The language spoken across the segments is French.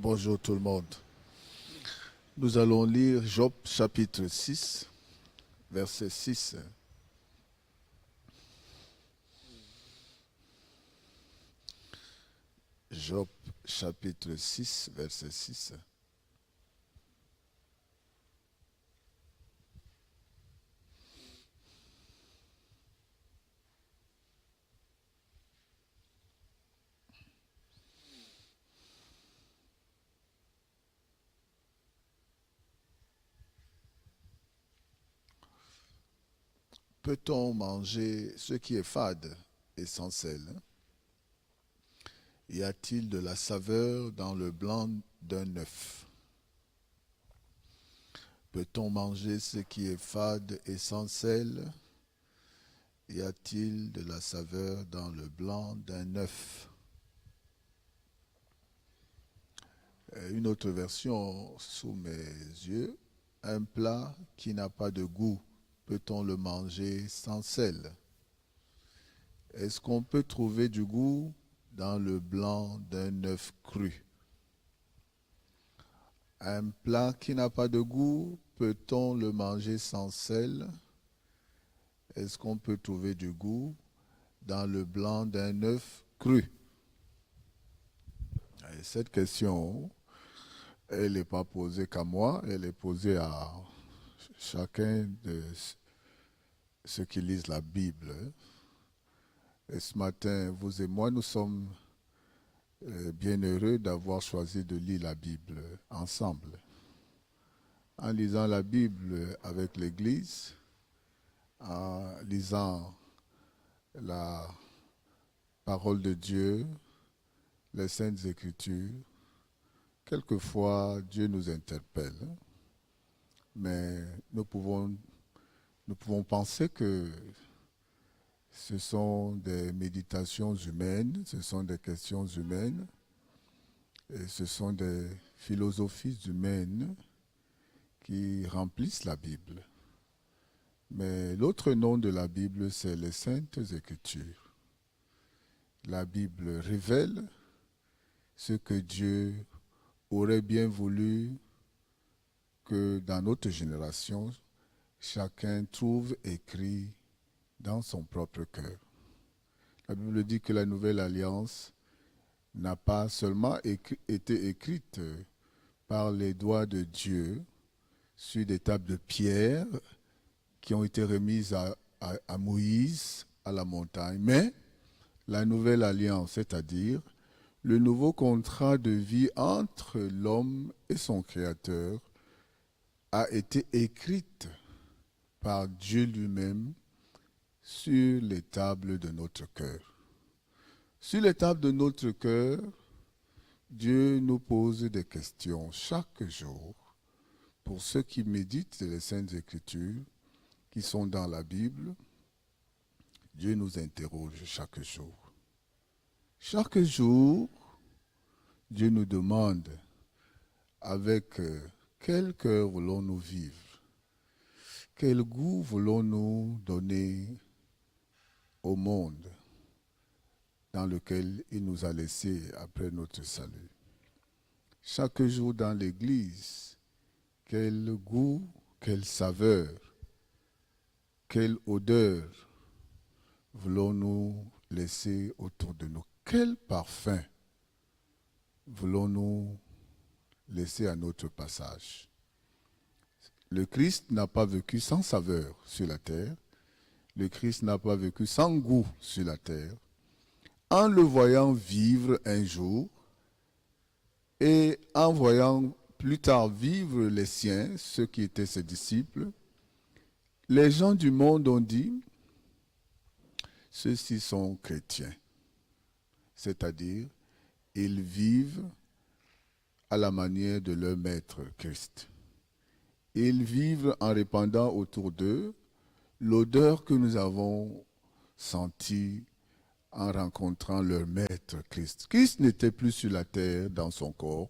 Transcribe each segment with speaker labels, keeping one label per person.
Speaker 1: Bonjour tout le monde. Nous allons lire Job chapitre 6, verset 6. Job chapitre 6, verset 6. Peut-on manger ce qui est fade et sans sel? Y a-t-il de la saveur dans le blanc d'un œuf? Peut-on manger ce qui est fade et sans sel? Y a-t-il de la saveur dans le blanc d'un œuf? Une autre version sous mes yeux. Un plat qui n'a pas de goût, peut-on le manger sans sel? Est-ce qu'on peut trouver du goût dans le blanc d'un œuf cru? Un plat qui n'a pas de goût, peut-on le manger sans sel? Est-ce qu'on peut trouver du goût dans le blanc d'un œuf cru? Et cette question, elle n'est pas posée qu'à moi, elle est posée à chacun de ceux qui lisent la Bible. Et ce matin, vous et moi, nous sommes bien heureux d'avoir choisi de lire la Bible ensemble. En lisant la Bible avec l'Église, en lisant la parole de Dieu, les Saintes Écritures, quelquefois Dieu nous interpelle, mais nous pouvons penser que ce sont des méditations humaines, ce sont des questions humaines, et ce sont des philosophies humaines qui remplissent la Bible. Mais l'autre nom de la Bible, c'est les Saintes Écritures. La Bible révèle ce que Dieu aurait bien voulu que dans notre génération, chacun trouve écrit dans son propre cœur. La Bible dit que la nouvelle alliance n'a pas seulement été écrite par les doigts de Dieu sur des tables de pierre qui ont été remises à Moïse à la montagne, mais la nouvelle alliance, c'est-à-dire le nouveau contrat de vie entre l'homme et son Créateur, a été écrite par Dieu lui-même sur les tables de notre cœur. Sur les tables de notre cœur, Dieu nous pose des questions chaque jour pour ceux qui méditent les Saintes Écritures, qui sont dans la Bible. Dieu nous interroge chaque jour. Chaque jour, Dieu nous demande avec quel cœur voulons-nous vivre? Quel goût voulons-nous donner au monde dans lequel il nous a laissés après notre salut? Chaque jour dans l'Église, quel goût, quelle saveur, quelle odeur voulons-nous laisser autour de nous? Quel parfum voulons-nous laisser à notre passage? Le Christ n'a pas vécu sans saveur sur la terre. Le Christ n'a pas vécu sans goût sur la terre. En le voyant vivre un jour et en voyant plus tard vivre les siens, ceux qui étaient ses disciples, les gens du monde ont dit, ceux-ci sont chrétiens. C'est-à-dire, ils vivent à la manière de leur maître Christ. Ils vivent en répandant autour d'eux l'odeur que nous avons sentie en rencontrant leur maître Christ. Christ n'était plus sur la terre dans son corps,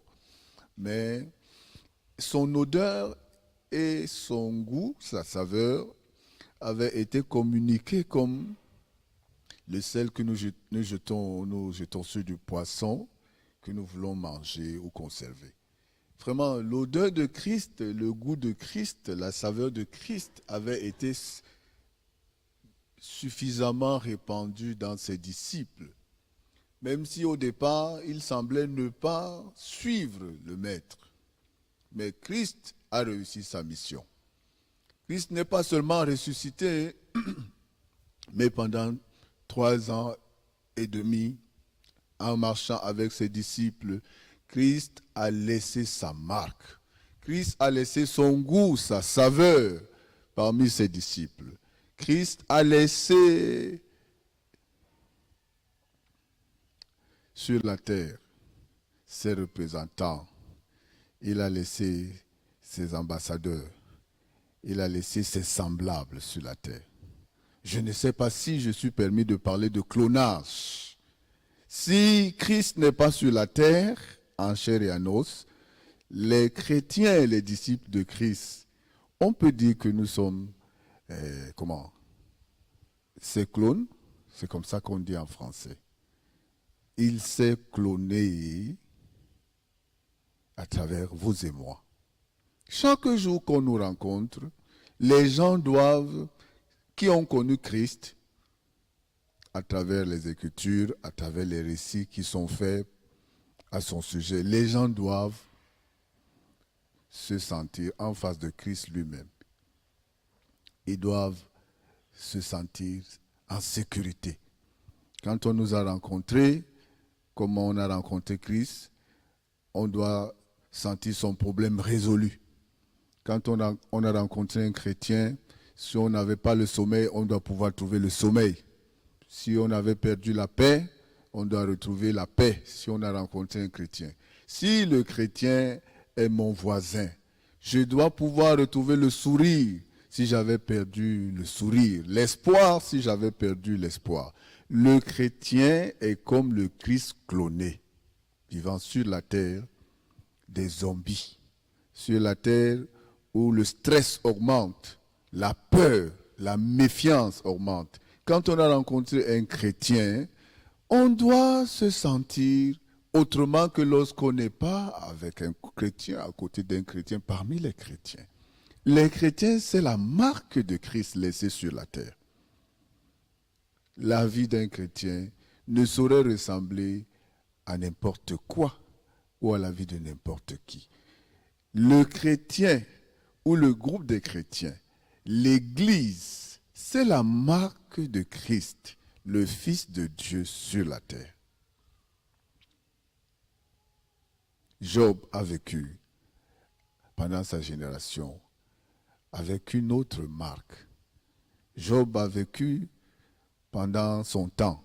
Speaker 1: mais son odeur et son goût, sa saveur, avaient été communiqués comme le sel que nous jetons sur du poisson que nous voulons manger ou conserver. Vraiment, l'odeur de Christ, le goût de Christ, la saveur de Christ avait été suffisamment répandue dans ses disciples. Même si au départ, ils semblaient ne pas suivre le Maître. Mais Christ a réussi sa mission. Christ n'est pas seulement ressuscité, mais pendant 3 ans et demi, en marchant avec ses disciples, Christ a laissé sa marque. Christ a laissé son goût, sa saveur parmi ses disciples. Christ a laissé sur la terre ses représentants. Il a laissé ses ambassadeurs. Il a laissé ses semblables sur la terre. Je ne sais pas si je suis permis de parler de clonage. Si Christ n'est pas sur la terre, en chair et en os, les chrétiens et les disciples de Christ, on peut dire que nous sommes, ces clones, c'est comme ça qu'on dit en français. Il s'est cloné à travers vous et moi. Chaque jour qu'on nous rencontre, les gens qui ont connu Christ, à travers les Écritures, à travers les récits qui sont faits à son sujet, les gens doivent se sentir en face de Christ lui-même. Ils doivent se sentir en sécurité. Quand on nous a rencontrés, comme on a rencontré Christ, on doit sentir son problème résolu. Quand on a rencontré un chrétien, si on n'avait pas le sommeil, on doit pouvoir trouver le sommeil. Si on avait perdu la paix, on doit retrouver la paix si on a rencontré un chrétien. Si le chrétien est mon voisin, je dois pouvoir retrouver le sourire si j'avais perdu le sourire, l'espoir si j'avais perdu l'espoir. Le chrétien est comme le Christ cloné, vivant sur la terre des zombies, sur la terre où le stress augmente, la peur, la méfiance augmente. Quand on a rencontré un chrétien, on doit se sentir autrement que lorsqu'on n'est pas avec un chrétien, à côté d'un chrétien, parmi les chrétiens. Les chrétiens, c'est la marque de Christ laissée sur la terre. La vie d'un chrétien ne saurait ressembler à n'importe quoi ou à la vie de n'importe qui. Le chrétien ou le groupe des chrétiens, l'Église, c'est la marque de Christ, le Fils de Dieu sur la terre. Job a vécu pendant sa génération avec une autre marque. Job a vécu pendant son temps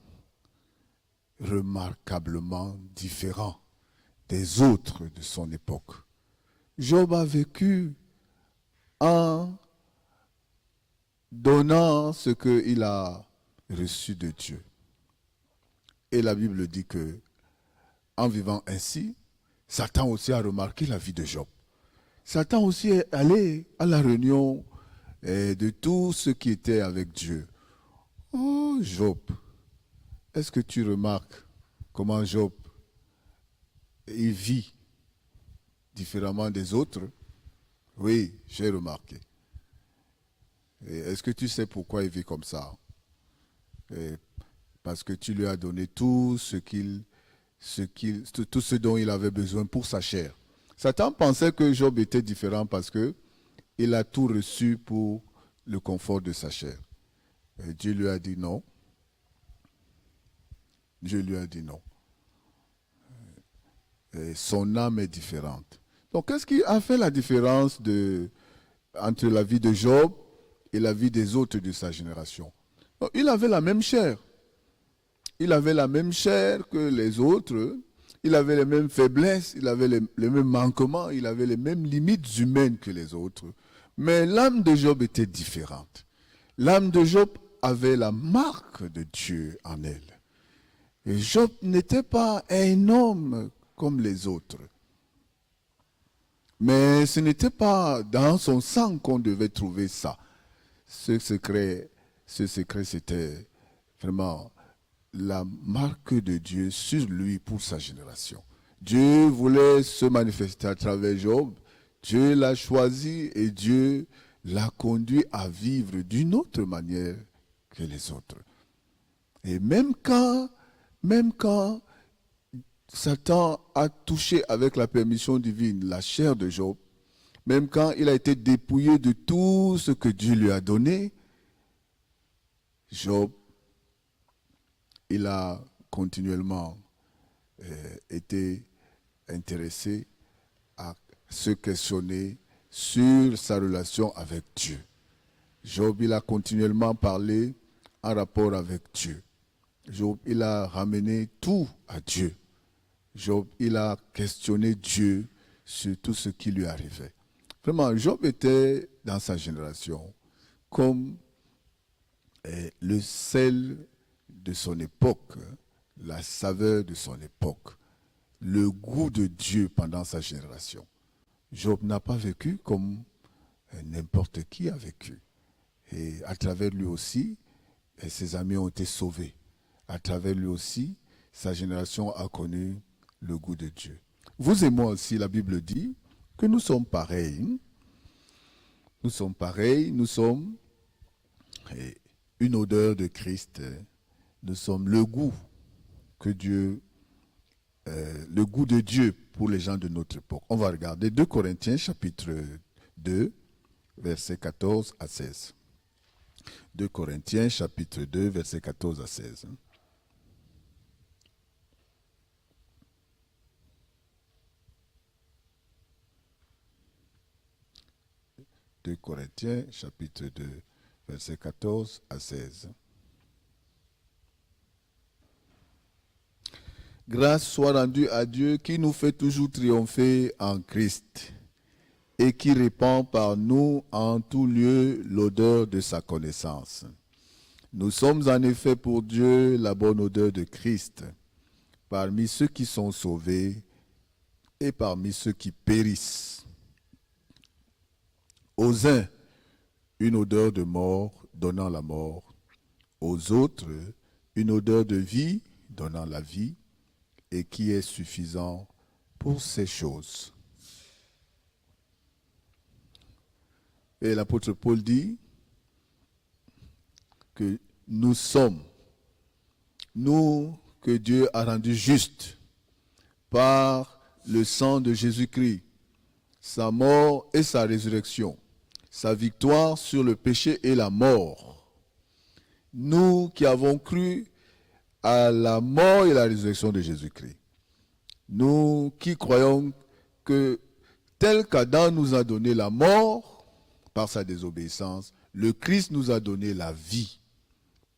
Speaker 1: remarquablement différent des autres de son époque. Job a vécu en donnant ce qu'il a reçu de Dieu. Et la Bible dit que, en vivant ainsi, Satan aussi a remarqué la vie de Job. Satan aussi est allé à la réunion de tous ceux qui étaient avec Dieu. Oh Job, est-ce que tu remarques comment Job il vit différemment des autres? Oui, j'ai remarqué. Est-ce que tu sais pourquoi il vit comme ça? Parce que tu lui as donné tout tout ce dont il avait besoin pour sa chair. Satan pensait que Job était différent parce qu'il a tout reçu pour le confort de sa chair. Et Dieu lui a dit non. Dieu lui a dit non. Et son âme est différente. Donc, qu'est-ce qui a fait la différence entre la vie de Job et la vie des autres de sa génération? Donc, il avait la même chair. Il avait la même chair que les autres. Il avait les mêmes faiblesses, il avait les mêmes manquements, il avait les mêmes limites humaines que les autres. Mais l'âme de Job était différente. L'âme de Job avait la marque de Dieu en elle. Et Job n'était pas un homme comme les autres. Mais ce n'était pas dans son sang qu'on devait trouver ça. Ce secret, c'était vraiment la marque de Dieu sur lui pour sa génération. Dieu voulait se manifester à travers Job. Dieu l'a choisi et Dieu l'a conduit à vivre d'une autre manière que les autres. Et même quand Satan a touché avec la permission divine la chair de Job, même quand il a été dépouillé de tout ce que Dieu lui a donné, Job, il a continuellement été intéressé à se questionner sur sa relation avec Dieu. Job, il a continuellement parlé en rapport avec Dieu. Job, il a ramené tout à Dieu. Job, il a questionné Dieu sur tout ce qui lui arrivait. Vraiment, Job était dans sa génération comme le sel de son époque, la saveur de son époque, le goût de Dieu pendant sa génération. Job n'a pas vécu comme n'importe qui a vécu. Et à travers lui aussi, ses amis ont été sauvés. À travers lui aussi, sa génération a connu le goût de Dieu. Vous et moi aussi, la Bible dit que nous sommes pareils. Nous sommes pareils, nous sommes une odeur de Christ. Nous sommes le goût que Dieu, le goût de Dieu pour les gens de notre époque. On va regarder 2 Corinthiens chapitre 2, versets 14 à 16. 2 Corinthiens chapitre 2, versets 14 à 16. 2 Corinthiens chapitre 2, versets 14 à 16. Grâce soit rendue à Dieu qui nous fait toujours triompher en Christ et qui répand par nous en tout lieu l'odeur de sa connaissance. Nous sommes en effet pour Dieu la bonne odeur de Christ parmi ceux qui sont sauvés et parmi ceux qui périssent. Aux uns, une odeur de mort donnant la mort, aux autres, une odeur de vie donnant la vie, et qui est suffisant pour ces choses. Et l'apôtre Paul dit que nous sommes, nous que Dieu a rendus justes par le sang de Jésus-Christ, sa mort et sa résurrection, sa victoire sur le péché et la mort. Nous qui avons cru à la mort et la résurrection de Jésus-Christ. Nous qui croyons que tel qu'Adam nous a donné la mort par sa désobéissance, le Christ nous a donné la vie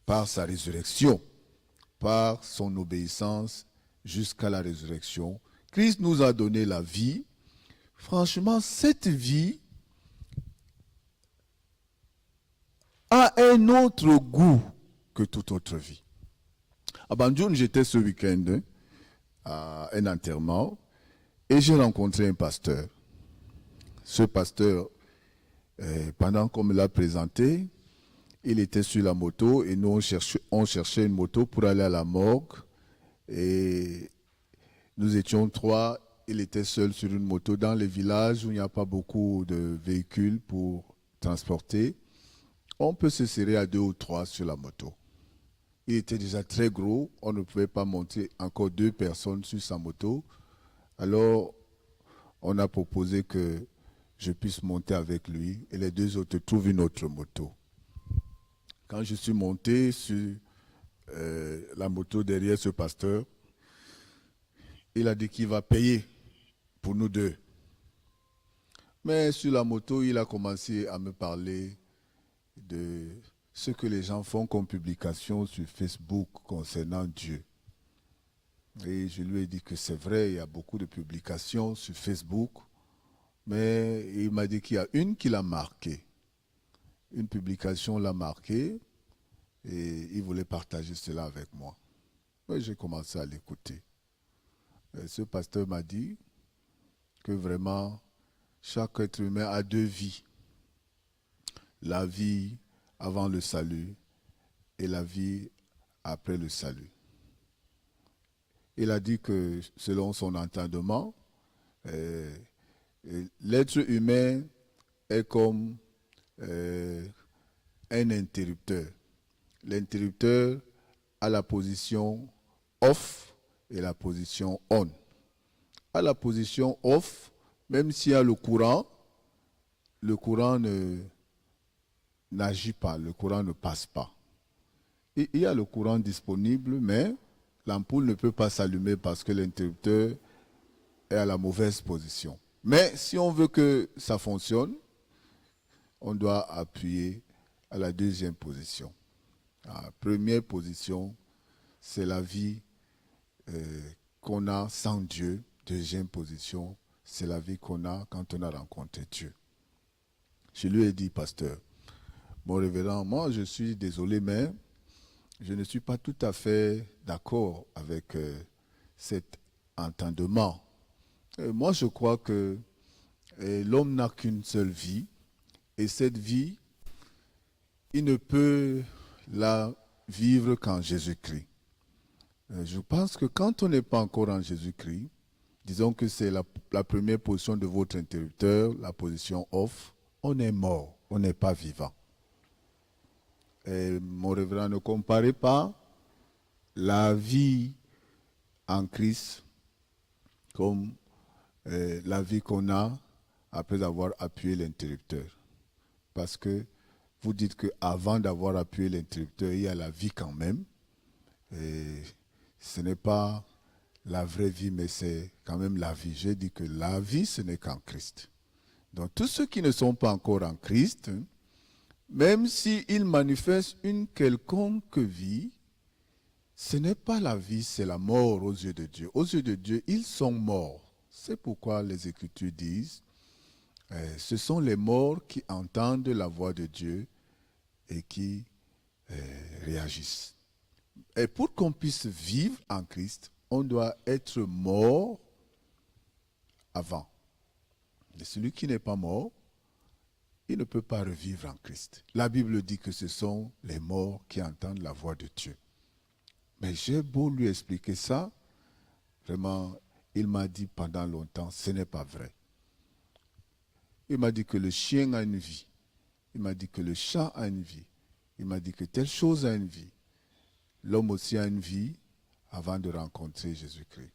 Speaker 1: par sa résurrection, par son obéissance jusqu'à la résurrection. Christ nous a donné la vie. Franchement, cette vie a un autre goût que toute autre vie. À Banjul, j'étais ce week-end à un enterrement et j'ai rencontré un pasteur. Ce pasteur, pendant qu'on me l'a présenté, il était sur la moto et nous on cherchait une moto pour aller à la morgue. Et nous étions 3, il était seul sur une moto dans les villages où il n'y a pas beaucoup de véhicules pour transporter. On peut se serrer à 2 ou 3 sur la moto. Il était déjà très gros, on ne pouvait pas monter encore 2 personnes sur sa moto. Alors, on a proposé que je puisse monter avec lui et les 2 autres trouvent une autre moto. Quand je suis monté sur la moto derrière ce pasteur, il a dit qu'il va payer pour nous 2. Mais sur la moto, il a commencé à me parler de ce que les gens font comme publication sur Facebook concernant Dieu. Et je lui ai dit que c'est vrai, il y a beaucoup de publications sur Facebook, mais il m'a dit qu'il y a une qui l'a marqué. Une publication l'a marqué et il voulait partager cela avec moi. Et j'ai commencé à l'écouter. Ce pasteur m'a dit que vraiment, chaque être humain a 2 vies. La vie avant le salut et la vie après le salut. il a dit que selon son entendement, l'être humain est comme un interrupteur. L'interrupteur a la position off et la position on. À la position off, même s'il y a le courant n'agit pas, le courant ne passe pas. Et il y a le courant disponible, mais l'ampoule ne peut pas s'allumer parce que l'interrupteur est à la mauvaise position. Mais si on veut que ça fonctionne, on doit appuyer à la deuxième position. La première position, c'est la vie qu'on a sans Dieu. Deuxième position, c'est la vie qu'on a quand on a rencontré Dieu. Je lui ai dit, pasteur, mon révérend, moi je suis désolé, mais je ne suis pas tout à fait d'accord avec cet entendement. Moi je crois que l'homme n'a qu'une seule vie, et cette vie, il ne peut la vivre qu'en Jésus-Christ. Je pense que quand on n'est pas encore en Jésus-Christ, disons que c'est la première position de votre interrupteur, la position off, on est mort, on n'est pas vivant. Et mon révérend, ne comparez pas la vie en Christ comme la vie qu'on a après avoir appuyé l'interrupteur. Parce que vous dites qu'avant d'avoir appuyé l'interrupteur, il y a la vie quand même. Et ce n'est pas la vraie vie, mais c'est quand même la vie. J'ai dit que la vie, ce n'est qu'en Christ. Donc tous ceux qui ne sont pas encore en Christ, même s'ils manifestent une quelconque vie, ce n'est pas la vie, c'est la mort aux yeux de Dieu. Aux yeux de Dieu, ils sont morts. C'est pourquoi les Écritures disent, ce sont les morts qui entendent la voix de Dieu et qui réagissent. Et pour qu'on puisse vivre en Christ, on doit être mort avant. Et celui qui n'est pas mort, il ne peut pas revivre en Christ. La Bible dit que ce sont les morts qui entendent la voix de Dieu. Mais j'ai beau lui expliquer ça, vraiment, il m'a dit pendant longtemps, ce n'est pas vrai. Il m'a dit que le chien a une vie. Il m'a dit que le chat a une vie. Il m'a dit que telle chose a une vie. L'homme aussi a une vie avant de rencontrer Jésus-Christ.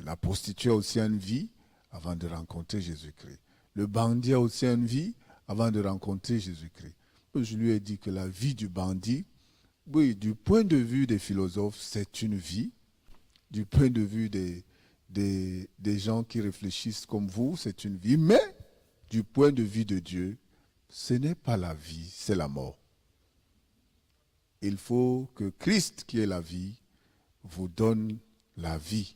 Speaker 1: La prostituée a aussi une vie avant de rencontrer Jésus-Christ. Le bandit a aussi une vie avant de rencontrer Jésus-Christ. Je lui ai dit que la vie du bandit, oui, du point de vue des philosophes, c'est une vie. Du point de vue des gens qui réfléchissent comme vous, c'est une vie. Mais du point de vue de Dieu, ce n'est pas la vie, c'est la mort. Il faut que Christ, qui est la vie, vous donne la vie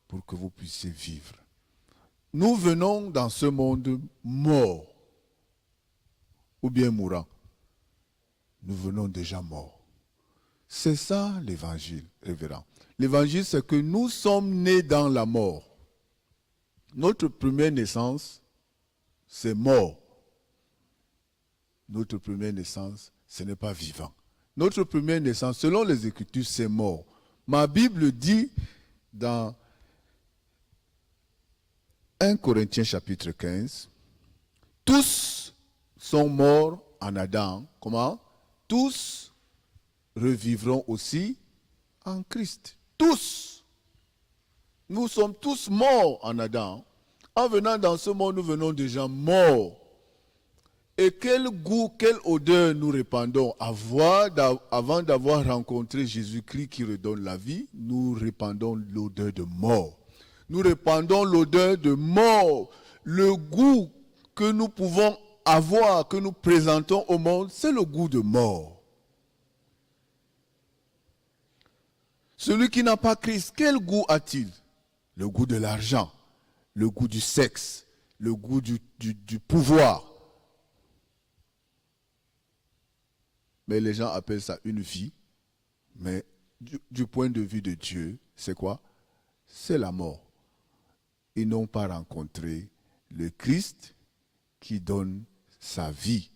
Speaker 1: pour que vous puissiez vivre. Nous venons dans ce monde mort ou bien mourant. Nous venons déjà morts. C'est ça l'évangile, révérend. L'évangile, c'est que nous sommes nés dans la mort. Notre première naissance, c'est mort. Notre première naissance, ce n'est pas vivant. Notre première naissance, selon les Écritures, c'est mort. Ma Bible dit dans 1 Corinthiens chapitre 15, tous sont morts en Adam. Comment? Tous revivront aussi en Christ. Tous. Nous sommes tous morts en Adam. En venant dans ce monde, nous venons déjà morts. Et quel goût, quelle odeur nous répandons avant d'avoir rencontré Jésus-Christ qui redonne la vie, nous répandons l'odeur de mort. Nous répandons l'odeur de mort. Le goût que nous pouvons avoir, que nous présentons au monde, c'est le goût de mort. Celui qui n'a pas Christ, quel goût a-t-il? Le goût de l'argent, le goût du sexe, le goût du pouvoir. Mais les gens appellent ça une vie. Mais du point de vue de Dieu, c'est quoi? C'est la mort. Ils n'ont pas rencontré le Christ qui donne sa vie,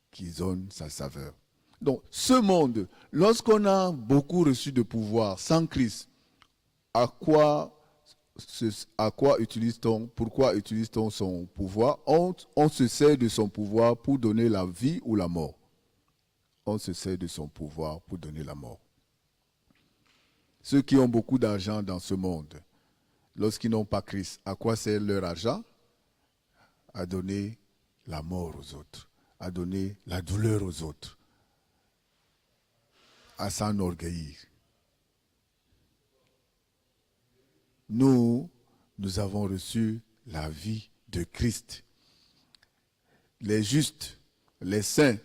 Speaker 1: qui donne sa saveur. Donc, ce monde, lorsqu'on a beaucoup reçu de pouvoir sans Christ, à quoi utilise-t-on, pourquoi utilise-t-on son pouvoir? On se sert de son pouvoir pour donner la vie ou la mort. On se sert de son pouvoir pour donner la mort. Ceux qui ont beaucoup d'argent dans ce monde, lorsqu'ils n'ont pas Christ, à quoi sert leur argent? À donner la mort aux autres, à donner la douleur aux autres, à s'enorgueillir. Nous avons reçu la vie de Christ. Les justes, les saints,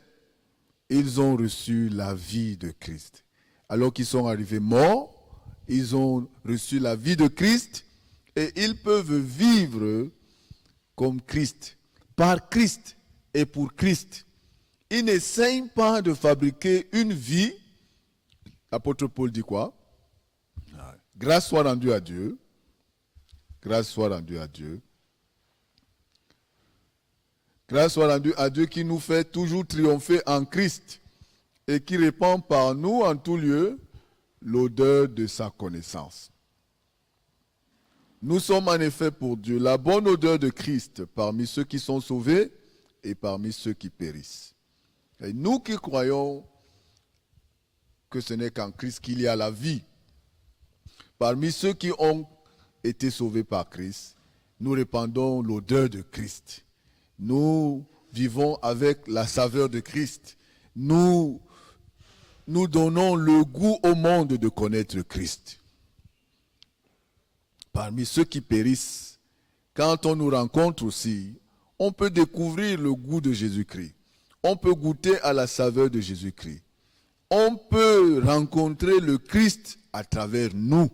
Speaker 1: ils ont reçu la vie de Christ. Alors qu'ils sont arrivés morts, ils ont reçu la vie de Christ et ils peuvent vivre comme Christ, par Christ et pour Christ. Ils n'essayent pas de fabriquer une vie. L'apôtre Paul dit quoi? Grâce soit rendue à Dieu. Grâce soit rendue à Dieu. Grâce soit rendue à Dieu qui nous fait toujours triompher en Christ et qui répand par nous en tout lieu l'odeur de sa connaissance. Nous sommes en effet pour Dieu la bonne odeur de Christ parmi ceux qui sont sauvés et parmi ceux qui périssent. Et nous qui croyons que ce n'est qu'en Christ qu'il y a la vie, parmi ceux qui ont été sauvés par Christ, nous répandons l'odeur de Christ. Nous vivons avec la saveur de Christ. Nous donnons le goût au monde de connaître Christ. Parmi ceux qui périssent, quand on nous rencontre aussi, on peut découvrir le goût de Jésus-Christ. On peut goûter à la saveur de Jésus-Christ. On peut rencontrer le Christ à travers nous.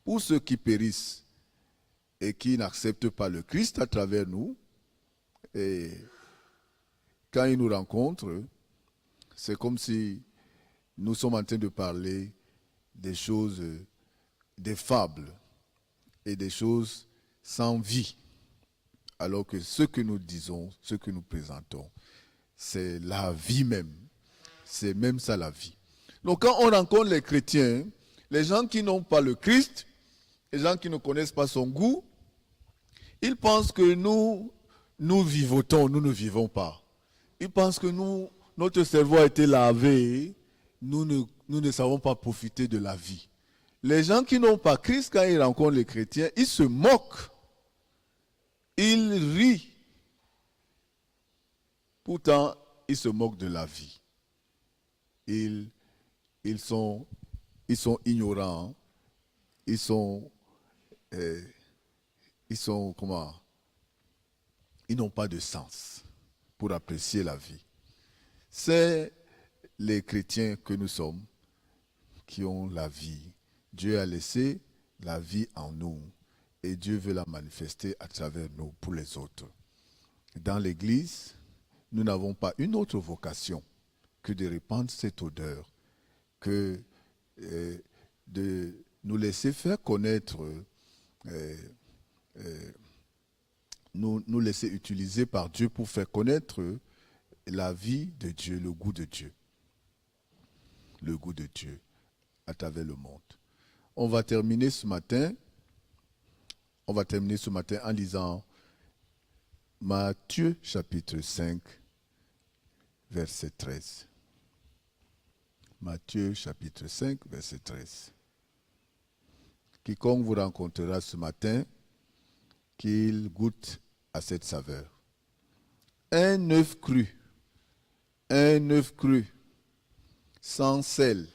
Speaker 1: Pour ceux qui périssent et qui n'acceptent pas le Christ à travers nous, et quand ils nous rencontrent, c'est comme si nous sommes en train de parler des choses, des fables et des choses sans vie. Alors que ce que nous disons, ce que nous présentons, c'est la vie même. C'est même ça la vie. Donc quand on rencontre les chrétiens, les gens qui n'ont pas le Christ, les gens qui ne connaissent pas son goût, ils pensent que nous vivotons, nous ne vivons pas. Ils pensent que notre cerveau a été lavé, nous ne savons pas profiter de la vie. Les gens qui n'ont pas Christ, quand ils rencontrent les chrétiens, ils se moquent. Ils rient. Pourtant, ils se moquent de la vie. Ils sont ignorants. Ils sont comment? Ils n'ont pas de sens pour apprécier la vie. C'est les chrétiens que nous sommes qui ont la vie. Dieu a laissé la vie en nous et Dieu veut la manifester à travers nous pour les autres. Dans l'Église, nous n'avons pas une autre vocation que de répandre cette odeur, que de nous laisser faire connaître, nous laisser utiliser par Dieu pour faire connaître la vie de Dieu, le goût de Dieu. Le goût de Dieu à travers le monde. On va terminer ce matin en lisant Matthieu chapitre 5, verset 13. Matthieu chapitre 5, verset 13. Quiconque vous rencontrera ce matin, qu'il goûte à cette saveur. Un œuf cru, sans sel,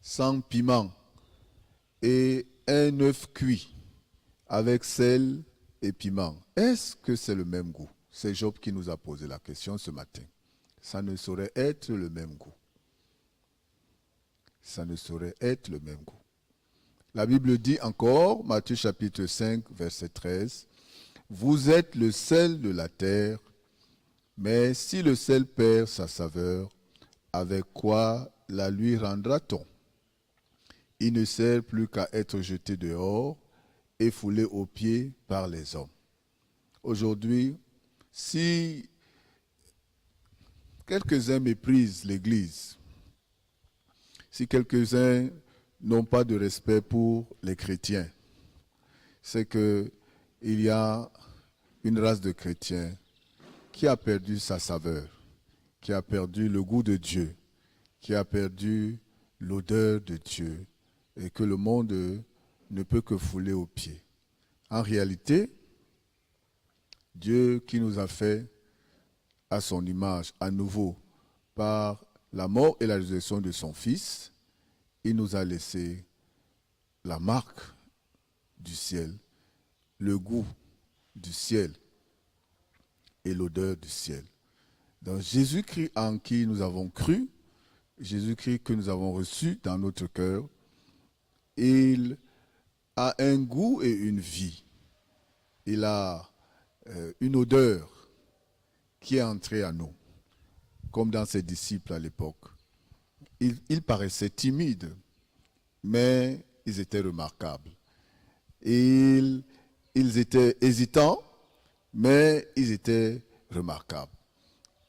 Speaker 1: sans piment, et un œuf cuit avec sel et piment. Est-ce que c'est le même goût? C'est Job qui nous a posé la question ce matin. Ça ne saurait être le même goût. Ça ne saurait être le même goût. La Bible dit encore, Matthieu chapitre 5, verset 13, « Vous êtes le sel de la terre, mais si le sel perd sa saveur, avec quoi la lui rendra-t-on? Il ne sert plus qu'à être jeté dehors et foulé aux pieds par les hommes. » Aujourd'hui, si quelques-uns méprisent l'Église, Si quelques-uns n'ont pas de respect pour les chrétiens, c'est qu'il y a une race de chrétiens qui a perdu sa saveur, qui a perdu le goût de Dieu, qui a perdu l'odeur de Dieu et que le monde ne peut que fouler aux pieds. En réalité, Dieu qui nous a fait à son image, à nouveau, par la mort et la résurrection de son Fils, il nous a laissé la marque du ciel, le goût du ciel et l'odeur du ciel. Dans Jésus-Christ en qui nous avons cru, Jésus-Christ que nous avons reçu dans notre cœur, il a un goût et une vie. Il a une odeur qui est entrée à nous, comme dans ses disciples à l'époque. Ils paraissaient timides, mais ils étaient remarquables. Ils étaient hésitants, mais ils étaient remarquables.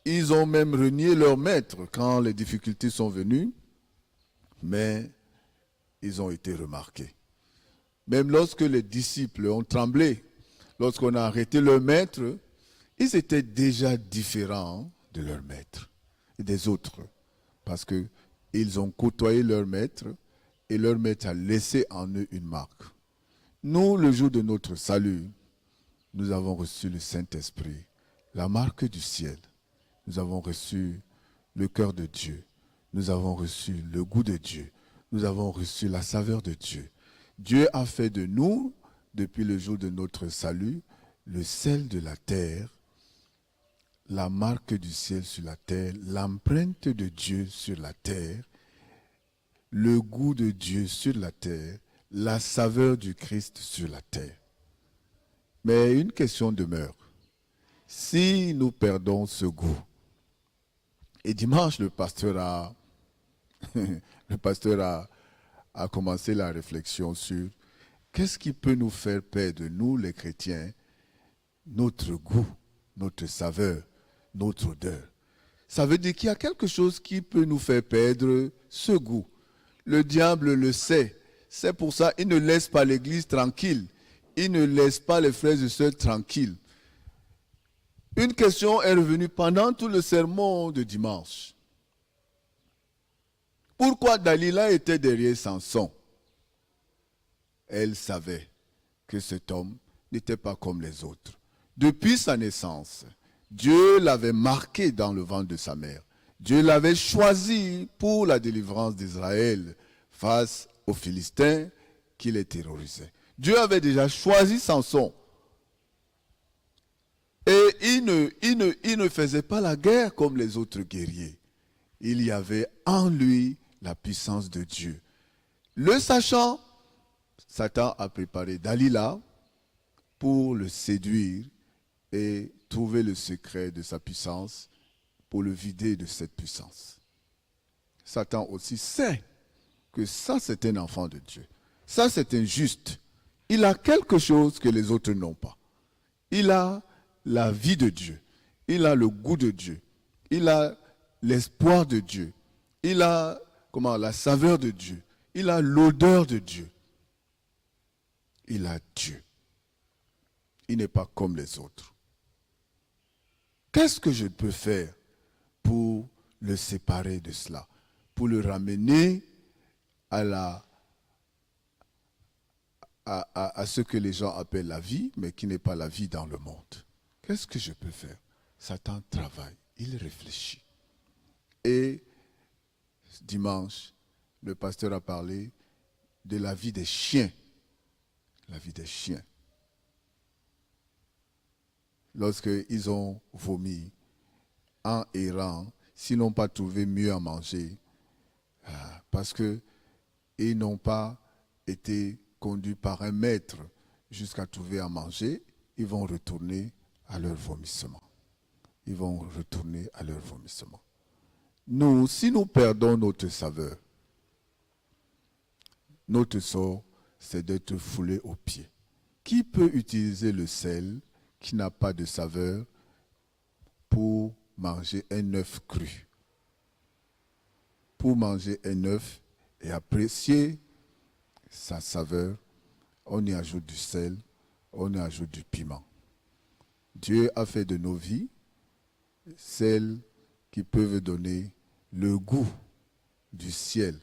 Speaker 1: Ils ont même renié leur maître quand les difficultés sont venues, mais ils ont été remarqués. Même lorsque les disciples ont tremblé, lorsqu'on a arrêté leur maître, ils étaient déjà différents de leur maître et des autres, parce qu'ils ont côtoyé leur maître et leur maître a laissé en eux une marque. Nous, le jour de notre salut, nous avons reçu le Saint-Esprit, la marque du ciel. Nous avons reçu le cœur de Dieu. Nous avons reçu le goût de Dieu. Nous avons reçu la saveur de Dieu. Dieu a fait de nous, depuis le jour de notre salut, le sel de la terre, la marque du ciel sur la terre, l'empreinte de Dieu sur la terre, le goût de Dieu sur la terre, la saveur du Christ sur la terre. Mais une question demeure. Si nous perdons ce goût, et dimanche le pasteur a commencé la réflexion sur qu'est-ce qui peut nous faire perdre, nous les chrétiens, notre goût, notre saveur, notre odeur. Ça veut dire qu'il y a quelque chose qui peut nous faire perdre ce goût. Le diable le sait. C'est pour ça qu'il ne laisse pas l'Église tranquille. Il ne laisse pas les frères et sœurs tranquilles. Une question est revenue pendant tout le sermon de dimanche. Pourquoi Dalila était derrière Samson? Elle savait que cet homme n'était pas comme les autres. Depuis sa naissance, Dieu l'avait marqué dans le ventre de sa mère. Dieu l'avait choisi pour la délivrance d'Israël face aux Philistins qui les terrorisaient. Dieu avait déjà choisi Samson. Et il ne faisait pas la guerre comme les autres guerriers. Il y avait en lui la puissance de Dieu. Le sachant, Satan a préparé Dalila pour le séduire et trouver le secret de sa puissance pour le vider de cette puissance. Satan aussi sait que ça c'est un enfant de Dieu. Ça c'est un juste. Il a quelque chose que les autres n'ont pas. Il a la vie de Dieu. Il a le goût de Dieu. Il a l'espoir de Dieu. Il a la saveur de Dieu. Il a l'odeur de Dieu. Il a Dieu. Il n'est pas comme les autres. Qu'est-ce que je peux faire pour le séparer de cela? Pour le ramener à ce que les gens appellent la vie, mais qui n'est pas la vie dans le monde. Qu'est-ce que je peux faire? Satan travaille, il réfléchit. Et dimanche, le pasteur a parlé de la vie des chiens. La vie des chiens. Lorsqu'ils ont vomi en errant, s'ils n'ont pas trouvé mieux à manger, parce qu'ils n'ont pas été conduits par un maître jusqu'à trouver à manger, ils vont retourner à leur vomissement. Ils vont retourner à leur vomissement. Nous, si nous perdons notre saveur, notre sort, c'est d'être foulé aux pieds. Qui peut utiliser le sel qui n'a pas de saveur pour manger un œuf cru? Pour manger un œuf et apprécier sa saveur, on y ajoute du sel, on y ajoute du piment. Dieu a fait de nos vies celles qui peuvent donner le goût du ciel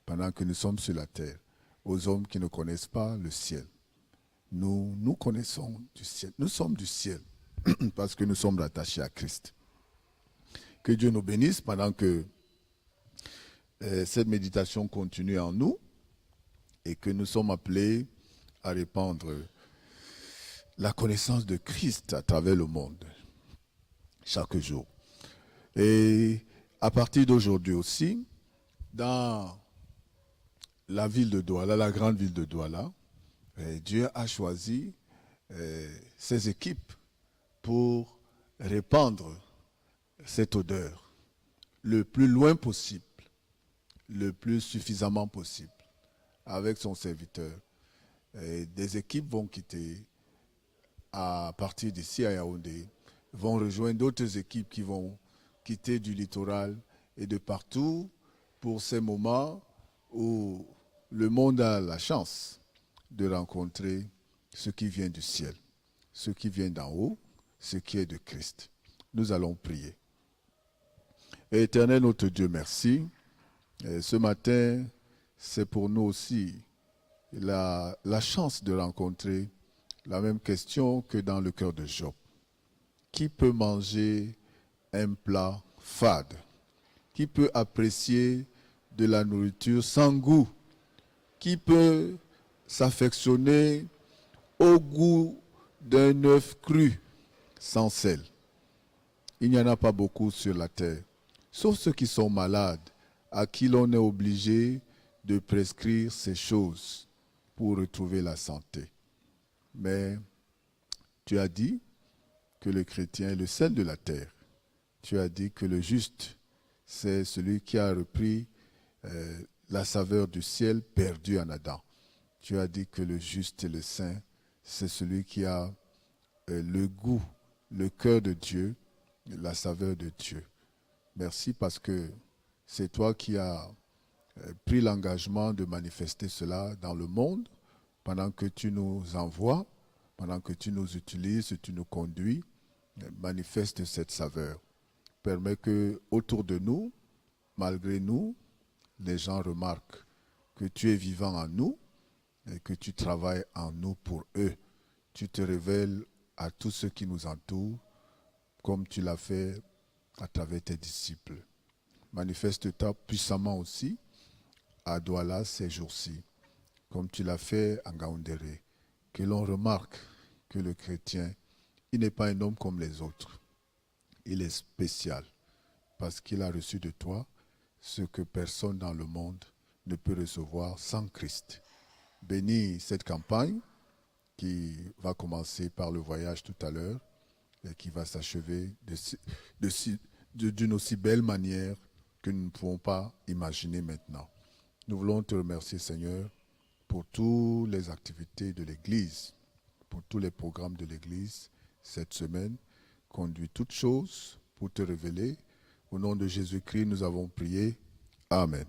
Speaker 1: pendant que nous sommes sur la terre, aux hommes qui ne connaissent pas le ciel. Nous connaissons du ciel. Nous sommes du ciel parce que nous sommes attachés à Christ. Que Dieu nous bénisse pendant que cette méditation continue en nous et que nous sommes appelés à répandre la connaissance de Christ à travers le monde, chaque jour. Et à partir d'aujourd'hui aussi, dans la ville de Douala, la grande ville de Douala, Dieu a choisi ses équipes pour répandre cette odeur le plus loin possible, le plus suffisamment possible, avec son serviteur. Et des équipes vont quitter à partir d'ici à Yaoundé, vont rejoindre d'autres équipes qui vont quitter du littoral et de partout pour ces moments où le monde a la chance de rencontrer ce qui vient du ciel, ce qui vient d'en haut, ce qui est de Christ. Nous allons prier. Éternel notre Dieu, merci. Et ce matin, c'est pour nous aussi la chance de rencontrer la même question que dans le cœur de Job. Qui peut manger un plat fade? Qui peut apprécier de la nourriture sans goût? Qui peut s'affectionner au goût d'un œuf cru sans sel? Il n'y en a pas beaucoup sur la terre, sauf ceux qui sont malades, à qui l'on est obligé de prescrire ces choses pour retrouver la santé. Mais tu as dit que le chrétien est le sel de la terre. Tu as dit que le juste, c'est celui qui a repris la saveur du ciel perdu en Adam. Tu as dit que le juste et le saint, c'est celui qui a le goût, le cœur de Dieu, la saveur de Dieu. Merci parce que c'est toi qui as pris l'engagement de manifester cela dans le monde pendant que tu nous envoies, pendant que tu nous utilises, tu nous conduis, manifeste cette saveur. Permets que autour de nous, malgré nous, les gens remarquent que tu es vivant en nous et que tu travailles en nous pour eux. Tu te révèles à tous ceux qui nous entourent comme tu l'as fait à travers tes disciples. Manifeste-toi puissamment aussi à Douala ces jours-ci, comme tu l'as fait à Ngaoundéré. Que l'on remarque que le chrétien, il n'est pas un homme comme les autres. Il est spécial parce qu'il a reçu de toi ce que personne dans le monde ne peut recevoir sans Christ. Bénis cette campagne qui va commencer par le voyage tout à l'heure et qui va s'achever d'une aussi belle manière que nous ne pouvons pas imaginer maintenant. Nous voulons te remercier, Seigneur, pour toutes les activités de l'Église, pour tous les programmes de l'Église cette semaine. Conduis toutes choses pour te révéler. Au nom de Jésus-Christ, nous avons prié. Amen.